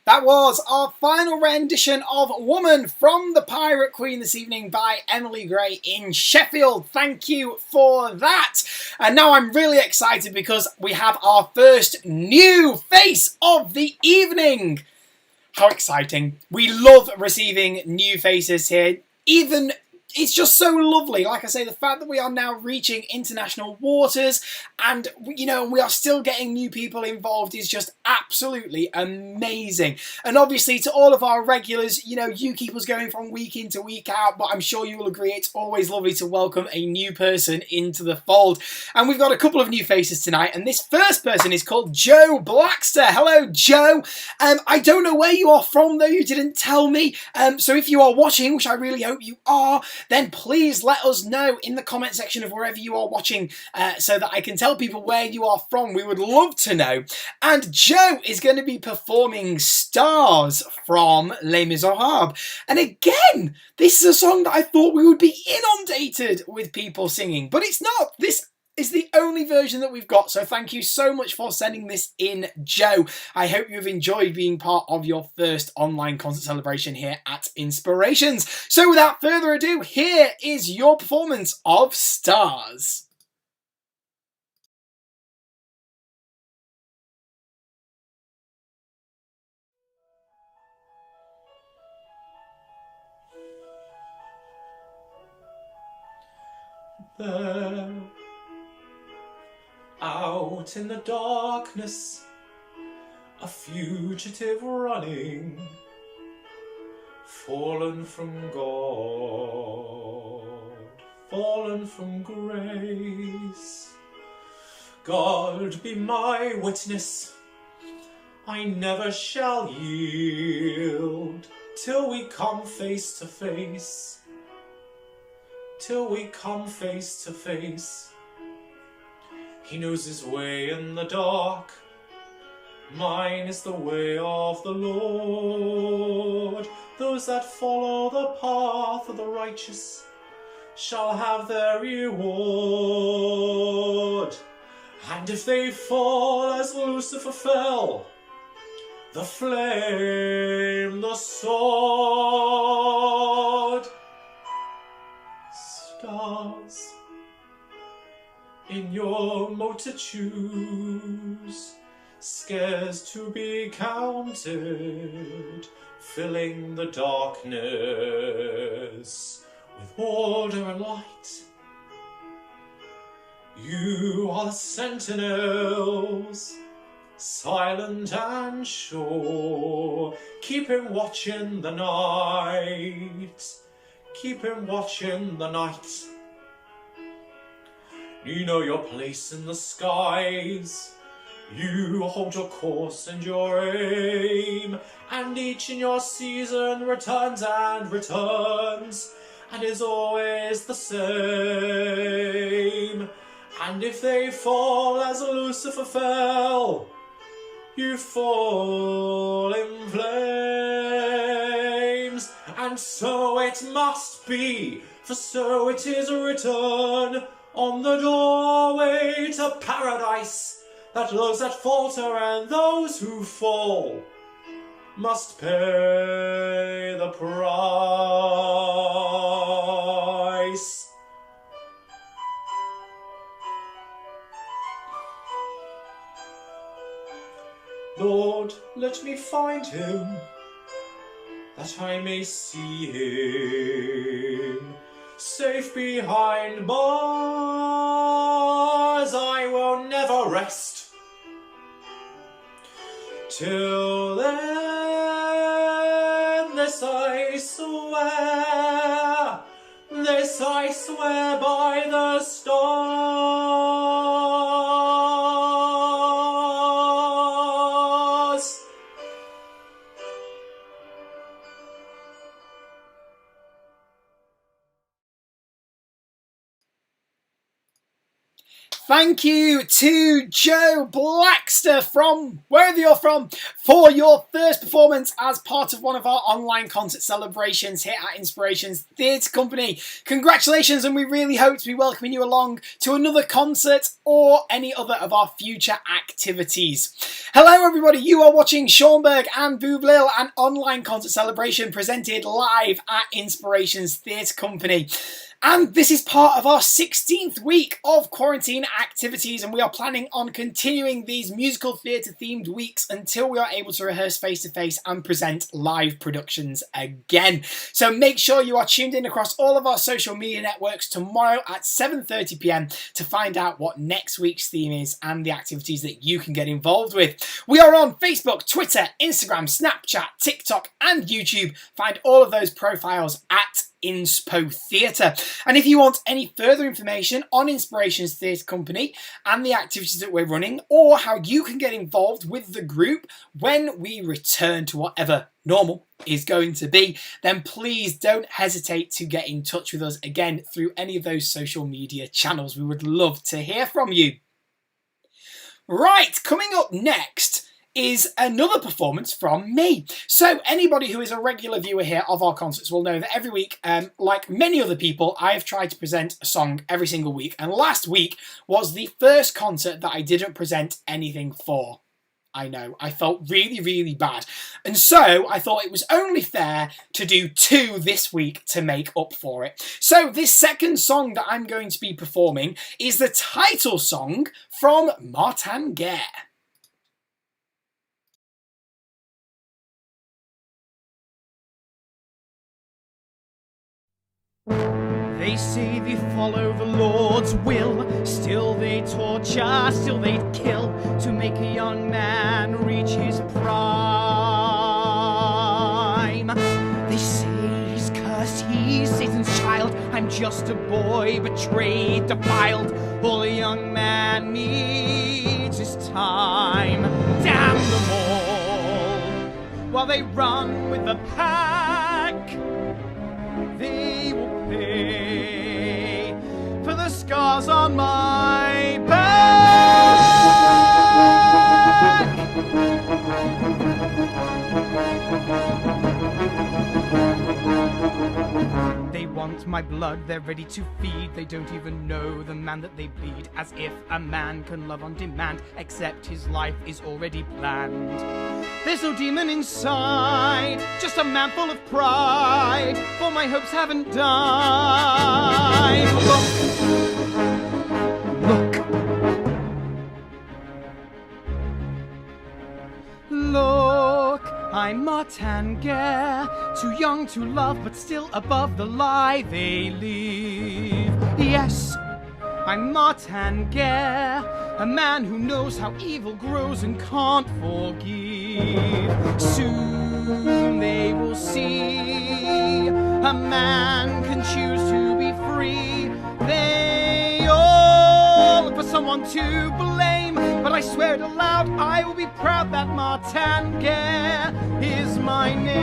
That was our final rendition of Woman from the Pirate Queen this evening by Emily Gray in Sheffield. Thank you for that. And now I'm really excited because we have our first new face of the evening. How exciting. We love receiving new faces here. Even it's just so lovely. Like I say, the fact that we are now reaching international waters and, you know, we are still getting new people involved is just absolutely amazing. And obviously to all of our regulars, you know, you keep us going from week in to week out, but I'm sure you will agree it's always lovely to welcome a new person into the fold. And we've got a couple of new faces tonight, and this first person is called Joe Blackster. Hello, Joe. I don't know where you are from, though you didn't tell me. So if you are watching, which I really hope you are, then please let us know in the comment section of wherever you are watching so that I can tell people where you are from. We would love to know. And Joe is going to be performing Stars from Les Miserables. And again, this is a song that I thought we would be inundated with people singing, but it's not. This is the only version that we've got, so thank you so much for sending this in, Joe. I hope you've enjoyed being part of your first online concert celebration here at Inspirations. So without further ado, here is your performance of Stars. There, out in the darkness, a fugitive running, fallen from God, fallen from grace. God be my witness, I never shall yield till we come face to face, till we come face to face. He knows his way in the dark, Mine is the way of the Lord. Those that follow the path of the righteous shall have their reward. And if they fall as Lucifer fell, the flame, the sword, stars in your motor choose, scarce to be counted, filling the darkness with order and light. You are the sentinels, silent and sure, keeping watch in the night, keeping watch in the night. You know your place in the skies, you hold your course and your aim, and each in your season returns and returns, and is always the same. And if they fall as Lucifer fell, you fall in flames. And so it must be, for so it is written on the doorway to paradise, that those that falter and those who fall must pay the price. Lord, let me find him, that I may see him. Safe behind bars, I will never rest. Till then, this I swear by the stars. Thank you to Joe Blackster from wherever you're from for your first performance as part of one of our online concert celebrations here at Inspirations Theatre Company. Congratulations, and we really hope to be welcoming you along to another concert or any other of our future activities. Hello everybody, you are watching Schönberg and Boublil, an online concert celebration presented live at Inspirations Theatre Company. And this is part of our 16th week of quarantine activities, and we are planning on continuing these musical theatre themed weeks until we are able to rehearse face to face and present live productions again. So make sure you are tuned in across all of our social media networks tomorrow at 7:30 p.m. to find out what next week's theme is and the activities that you can get involved with. We are on Facebook, Twitter, Instagram, Snapchat, TikTok and YouTube. Find all of those profiles at Inspo Theatre. And if you want any further information on Inspirations Theatre Company and the activities that we're running, or how you can get involved with the group when we return to whatever normal is going to be, then please don't hesitate to get in touch with us again through any of those social media channels. We would love to hear from you. Right, coming up next is another performance from me. So anybody who is a regular viewer here of our concerts will know that every week, like many other people, I have tried to present a song every single week. And last week was the first concert that I didn't present anything for. I know, I felt really, really bad. And so I thought it was only fair to do 2 this week to make up for it. So this second song that I'm going to be performing is the title song from Martin Guerre. They say they follow the Lord's will, still they torture, still they kill, to make a young man reach his prime. They say he's cursed, he's Satan's child, I'm just a boy, betrayed, defiled, all a young man needs is time. Damn them all, while they run with the pack, they will pay for the scars on my back. my blood, they're ready to feed. They don't even know the man that they bleed. As if a man can love on demand, except his life is already planned. There's no demon inside, just a man full of pride, for my hopes haven't died. Look, I'm Martin Guerre, too young to love, but still above the lie they live. Yes, I'm Martin Guerre, a man who knows how evil grows and can't forgive. Soon they will see a man can choose to be free. They all look for someone to blame, but I swear it aloud, I will be proud that Martin Guerre is my name.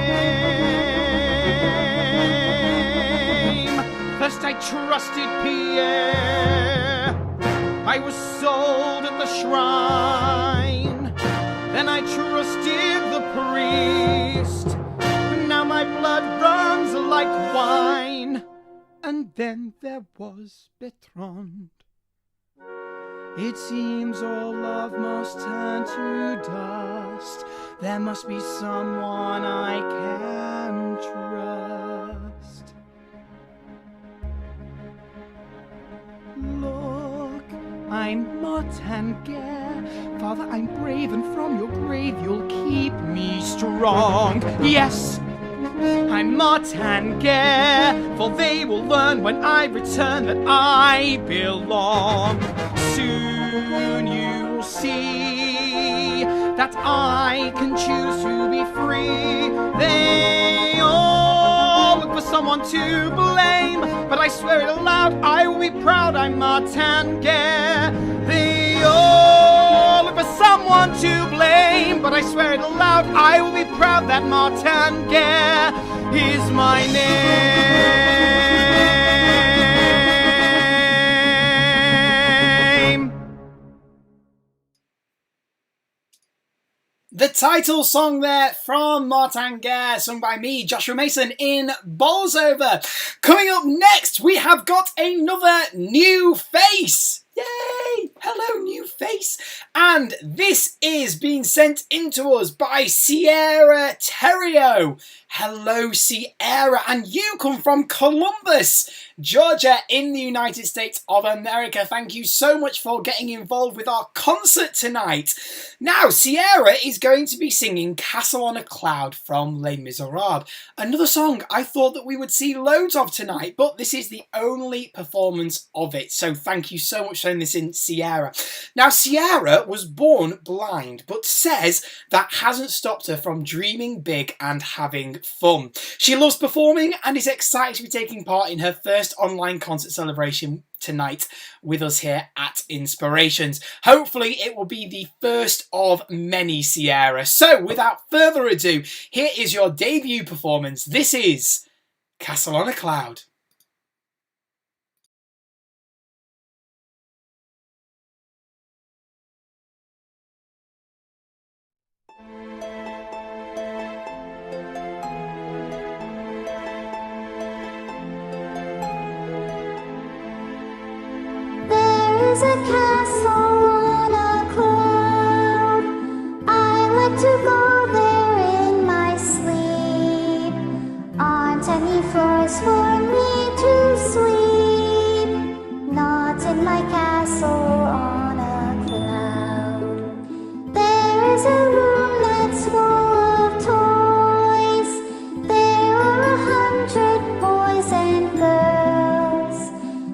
First I trusted Pierre, I was sold at the shrine. Then I trusted the priest, now my blood runs like wine. And then there was Bertrand. It seems all love must turn to dust. There must be someone I can trust. Look, I'm Martin Guerre. Father, I'm brave, and from your grave you'll keep me strong. Yes, I'm Martin Guerre, for they will learn when I return that I belong. Soon you will see that I can choose to be free. They all look for someone to blame, but I swear it aloud, I will be proud I'm Martin Guerre. They all look for someone to blame, but I swear it aloud, I will be proud that Martin Guerre is my name. The title song there from Martin Guerre, sung by me, Joshua Mason, in Bolsover. Coming up next, we have got another new face. Yay! Hello, new face. And this is being sent in to us by Sierra Terrio. Hello, Sierra, and you come from Columbus, Georgia, in the United States of America. Thank you so much for getting involved with our concert tonight. Now, Sierra is going to be singing Castle on a Cloud from Les Miserables, another song I thought that we would see loads of tonight, but this is the only performance of it. So thank you so much for sending this in, Sierra. Now, Sierra was born blind, but says that hasn't stopped her from dreaming big and having fun. She loves performing and is excited to be taking part in her first online concert celebration tonight with us here at Inspirations. Hopefully it will be the first of many, Sierra. So without further ado, here is your debut performance. This is Castle on a Cloud. There's a castle on a cloud. I like to go there in my sleep. Aren't any floors for me to sweep? Not in my castle on a cloud. There is a room that's full of toys. There are 100 boys and girls.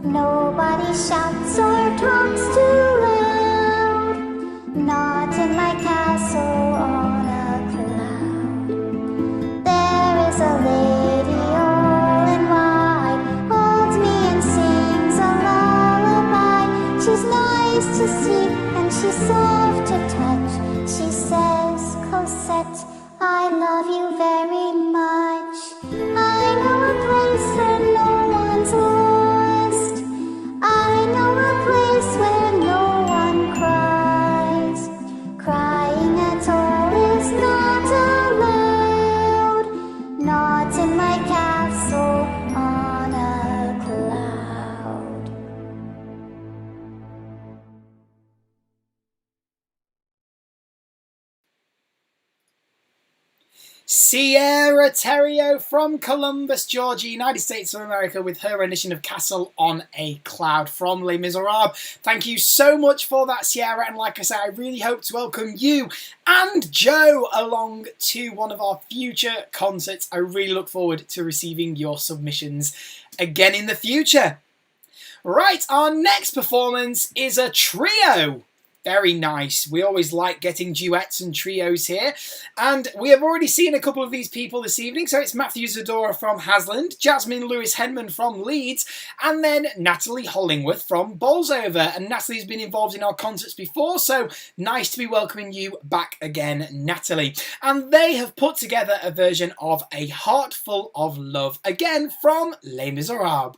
Nobody shouts or talks too loud. Not in my castle on a cloud. There is a lady all in white, holds me and sings a lullaby. She's nice to see and she's soft to touch. She says, Cosette, I love you very much. I know a place where no one's lost. I know a place where no one cries. Crying at all is not allowed. Not in my castle on a Sierra Terrio from Columbus, Georgia, United States of America, with her rendition of Castle on a Cloud from Les Miserables. Thank you so much for that, Sierra, and like I said, I really hope to welcome you and Joe along to one of our future concerts. I really look forward to receiving your submissions again in the future. Right, our next performance is a trio. Very nice. We always like getting duets and trios here. And we have already seen a couple of these people this evening. So it's Matthew Zadora from Hasland, Jasmine Lewis-Henman from Leeds, and then Natalie Hollingworth from Bolsover. And Natalie's been involved in our concerts before, so nice to be welcoming you back again, Natalie. And they have put together a version of A Heart Full of Love, again from Les Miserables.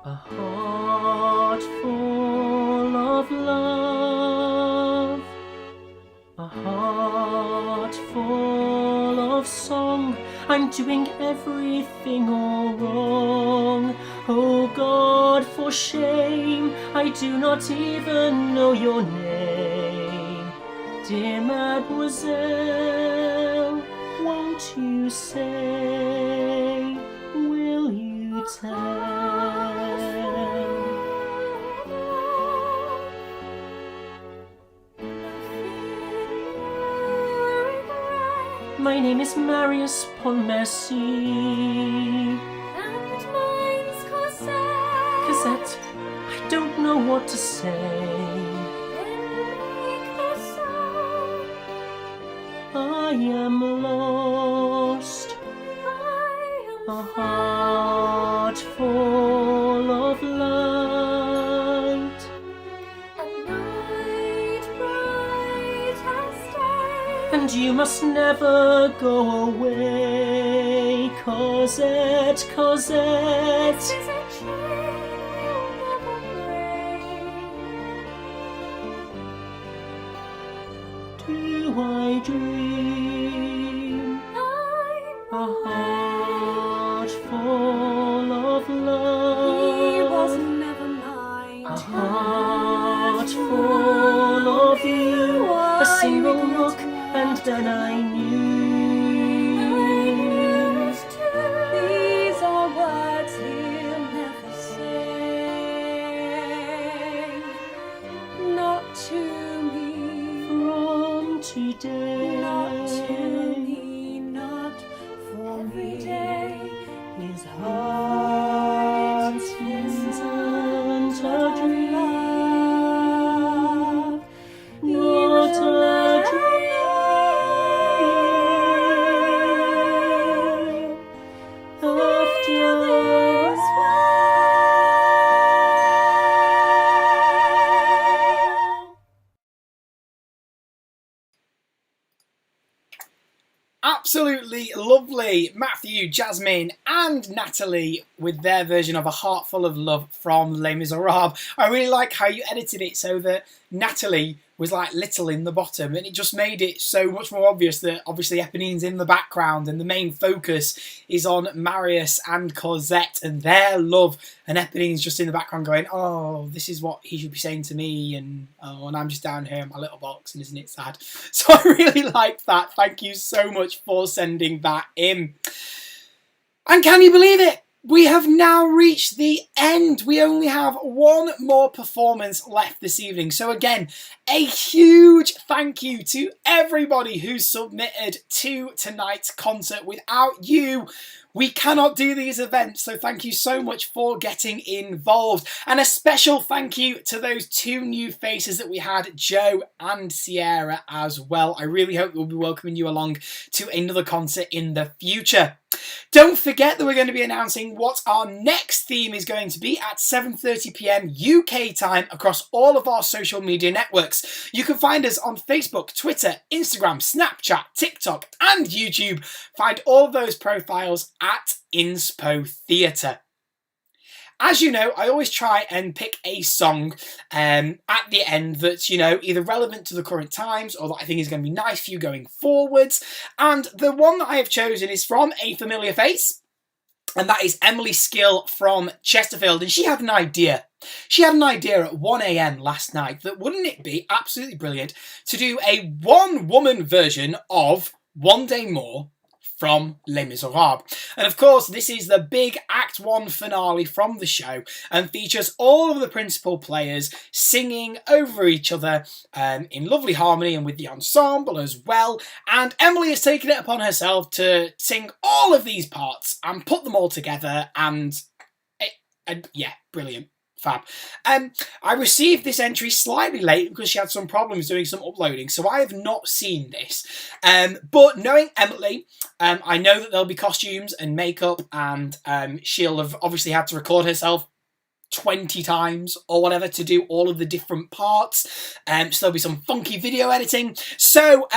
A heart full of love, a heart full of song. I'm doing everything all wrong. Oh God, for shame, I do not even know your name. Dear Mademoiselle, won't you say, will you tell? My name is Marius Pontmercy. And mine's Cosette. Cosette, I don't know what to say. I am lost. A heart full of light. A night bright as day. And you must never go away, Cosette, Cosette. This is a chain you'll never break. Do I dream? A heart full of love. He was never mine. A heart full of you. A single look and then I knew. These are words he'll never say. Not to me. From today. Not to me. Not for Every me. day his heart isn't a dream. Not a dream. After this Absolutely lovely. Matthew, Jasmine and Natalie with their version of A Heart Full of Love from Les Miserables. I really like how you edited it so that Natalie was like little in the bottom, and it just made it so much more obvious that obviously Eponine's in the background and the main focus is on Marius and Cosette and their love, and Eponine's just in the background going, oh, this is what he should be saying to me, and oh, and I'm just down here in my little box, and isn't it sad? So I really like that. Thank you so much for sending that in. And can you believe it? We have now reached the end. We only have one more performance left this evening. So again, a huge thank you to everybody who submitted to tonight's concert. Without you, we cannot do these events, so thank you so much for getting involved. And a special thank you to those two new faces that we had, Joe and Sierra as well. I really hope we'll be welcoming you along to another concert in the future. Don't forget that we're going to be announcing what our next theme is going to be at 7:30 p.m. UK time across all of our social media networks. You can find us on Facebook, Twitter, Instagram, Snapchat, TikTok and YouTube. Find all of those profiles at Inspo Theatre. as you know, I always try and pick a song at the end that's, you know, either relevant to the current times or that I think is going to be nice for you going forwards. And the one that I have chosen is from A Familiar Face, and that is Emily Skill from Chesterfield. And she had an idea. She had an idea at 1 a.m. last night that wouldn't it be absolutely brilliant to do a one-woman version of One Day More from Les Miserables. And of course, this is the big Act 1 finale from the show and features all of the principal players singing over each other in lovely harmony and with the ensemble as well. And Emily has taken it upon herself to sing all of these parts and put them all together, and yeah, brilliant. Fab. I received this entry slightly late because she had some problems doing some uploading, so I have not seen this. But knowing Emily, I know that there'll be costumes and makeup, and she'll have obviously had to record herself 20 times or whatever to do all of the different parts. So there'll be some funky video editing. So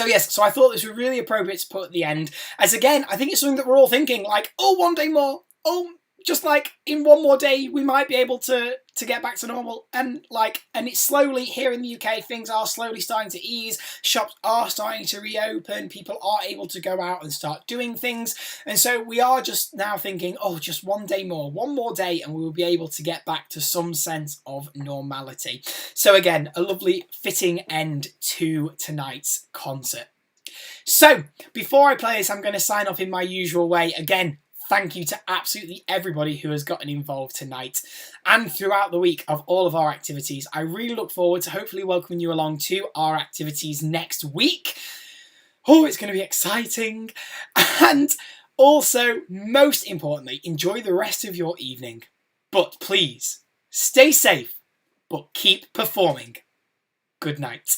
yes, so I thought this was really appropriate to put at the end, as again, I think it's something that we're all thinking, like, oh, one day more, oh, just like in one more day we might be able to get back to normal, and it's slowly here in the UK, things are slowly starting to ease, shops are starting to reopen, people are able to go out and start doing things, and so we are just now thinking, oh, just one day more, one more day, and we will be able to get back to some sense of normality. So again, a lovely fitting end to tonight's concert. So before I play this, I'm going to sign off in my usual way. Again, thank you to absolutely everybody who has gotten involved tonight and throughout the week of all of our activities. I really look forward to hopefully welcoming you along to our activities next week. Oh, it's going to be exciting. And also, most importantly, enjoy the rest of your evening. But please, stay safe, but keep performing. Good night.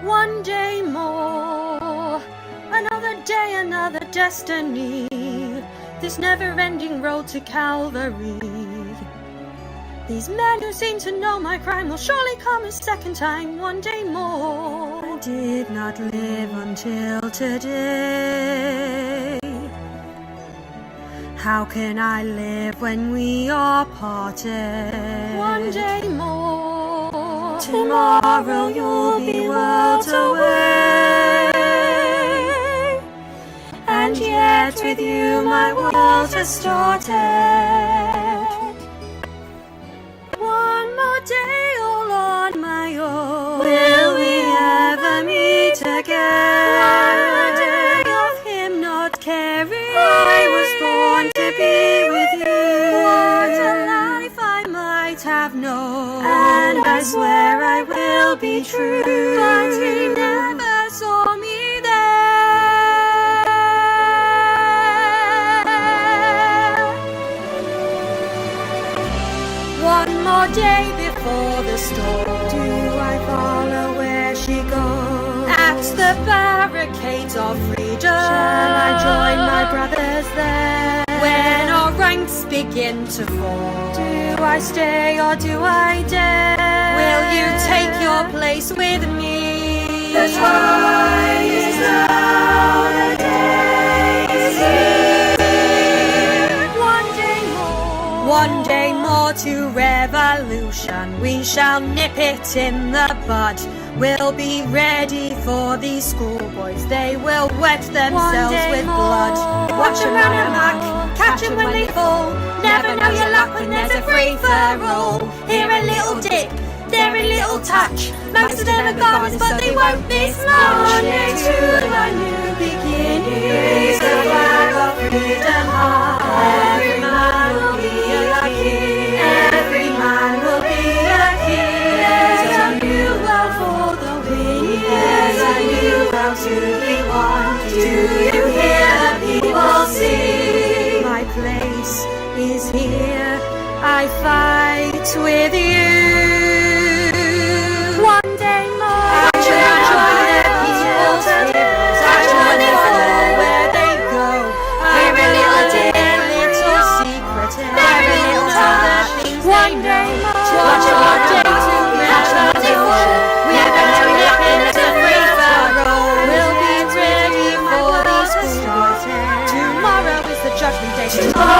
One day more, another day, another destiny, this never-ending road to Calvary. These men who seem to know my crime will surely come a second time, one day more. I did not live until today. How can I live when we are parted? One day more. Tomorrow you'll be worlds away, and yet with you my world has started. One more day all on my own. Will we ever meet again? One more day of him not caring. I was born to be with you. What a life I might have known, and I swear I will be true. But he never saw me there. One more day before the storm. Do I follow where she goes? At the barricades of freedom. Shall I join my brothers there? When our ranks begin to fall, do I stay or do I dare? Will you take your place with me? The time is now, the day is here. One day more to revolution. We shall nip it in the bud. We'll be ready for these schoolboys. They will wet themselves with blood. Watch them round a mark, catch them when they fall. Never know your luck when there's a free-for-all. Here a little dip, there a little touch. Most of them are garments, but they won't miss much. One day to a new beginning. Raise the flag of freedom high. Every man will be a king. Every man will be a king. There's a new world for the winning. There's a new world to be won. Do you hear the people sing? My place is here. I fight with you. One day more. I join the people to where tomorrow.